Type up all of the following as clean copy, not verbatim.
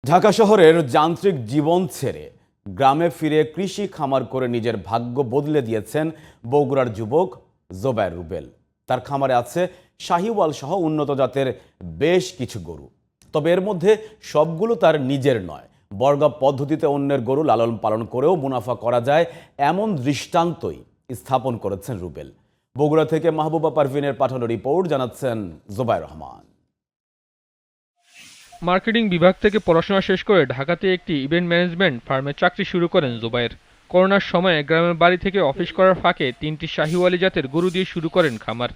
ঢাকা শহরের যান্ত্রিক জীবন ছেড়ে গ্রামে ফিরে কৃষি খামার করে নিজের ভাগ্য বদলে দিয়েছেন বগুড়ার যুবক জোবায়ের রুবেল। তার খামারে আছে শাহিওয়াল সহ উন্নত জাতের বেশ কিছু গরু। তবে এর মধ্যে সবগুলো তার নিজের নয়। বর্গা পদ্ধতিতে অন্যের গরু লালন পালন করেও মুনাফা করা যায় এমন দৃষ্টান্তই স্থাপন করেছেন রুবেল। বগুড়া থেকে মাহবুবা পারভিনের পাঠানো রিপোর্ট জানাচ্ছেন জোবায়ের রহমান। মার্কেটিং বিভাগ থেকে পড়াশোনা শেষ করে ঢাকাতে একটি ইভেন্ট ম্যানেজমেন্ট ফার্মে চাকরি শুরু করেন জোবায়ের। করোনার সময়ে গ্রামের বাড়ি থেকে অফিস করার ফাঁকে 3টি শাহিওয়ালি জাতের গরু দিয়ে শুরু করেন খামার।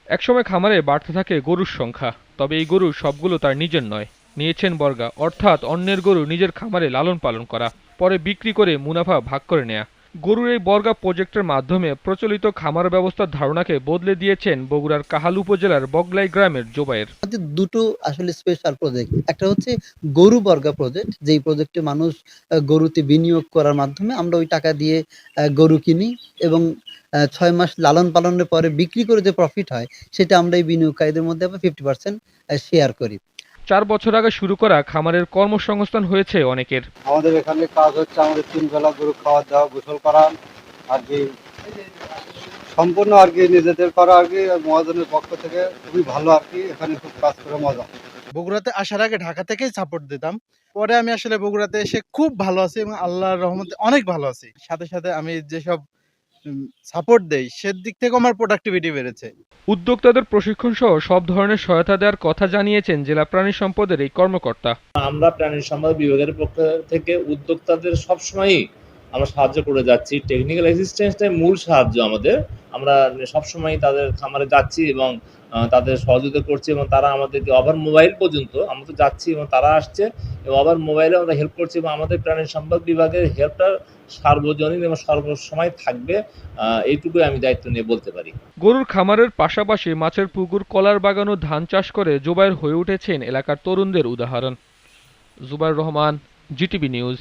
একসময় খামারে বাড়তে থাকে গরুর সংখ্যা, তবে এই গরু সবগুলো তার নিজের নয়। নিয়েছেন বর্গা, অর্থাৎ অন্যের গরু নিজের খামারে লালন পালন করা, পরে বিক্রি করে মুনাফা ভাগ করে নেয়া। গরুর এই বর্গা প্রজেক্টের মাধ্যমে প্রচলিত খামার ব্যবস্থার ধারণাকে বদলে দিয়েছেন বগুড়ার কাহাল উপজেলার বগলাই গ্রামের জোবায়ের। দুটো আসলে স্পেশাল প্রজেক্ট। একটা হচ্ছে গরু বর্গা প্রজেক্ট, যেই প্রজেক্টে মানুষ গরুতে বিনিয়োগ করার মাধ্যমে আমরা ওই টাকা দিয়ে গরু কিনি এবং 6 মাস লালন পালনের পরে বিক্রি করে যে প্রফিট হয় সেটা আমরা এই বিনিয়োগকারীদের মধ্যে আবার 50% শেয়ার করি। 4 বছর আগে শুরু করা খামারের কর্মসংস্থান হয়েছে অনেকের। আমাদের এখানে কাজ হচ্ছে আমাদের 3 বেলা গরু খাওয়া দাওয়া গোসল করা আর কি সম্পূর্ণ আর কি নিজেদের করা আর কি মহাজনের পক্ষ থেকে খুবই ভালো আর কি এখানে খুব কাজ করে মজা। বগুড়াতে আসার আগে ঢাকা থেকেই সাপোর্ট দিতাম। পরে আমি আসলে বগুড়াতে এসে খুব ভালো আছি এবং আল্লাহর রহমতে অনেক ভালো আছি। সাথে সাথে আমি যেসব সাপোর্ট দেই সেদিক থেকে আমার প্রোডাক্টিভিটি বেড়েছে। উদ্যোক্তাদের প্রশিক্ষণ সহ সব ধরনের সহায়তা দেওয়ার কথা জানিয়েছেন জেলা প্রাণী সম্পদের এই কর্মকর্তা। আমরা প্রাণী সম্পদ বিভাগের পক্ষ থেকে উদ্যোক্তাদের সবসময়ই আমরা সাহায্য করে যাচ্ছি। টেকনিক্যাল অ্যাসিস্ট্যান্সটাই মূল সাহায্য আমাদের। আমরা সবসময় তাদের খামারে যাচ্ছি এবং তাদের সহযোগিতা করছি এবং তারা আমাদেরকে ওভার মোবাইল পর্যন্ত আমরা তো যাচ্ছি এবং তারা আসছে এবং ওভার মোবাইলে আমরা হেল্প করছি এবং আমাদের প্রাণী সম্পদ বিভাগের হেল্পটা সার্বজনীন এবং সর্বসময় থাকবে, এইটুকুই আমি দায়িত্ব নিয়ে বলতে পারি। গরুর খামারের পাশাপাশি মাছের পুকুর, কলার বাগান ও ধান চাষ করে জোবায়ের হয়ে উঠেছেন এলাকার তরুণদের উদাহরণ। Zubair Rahman, GTV news.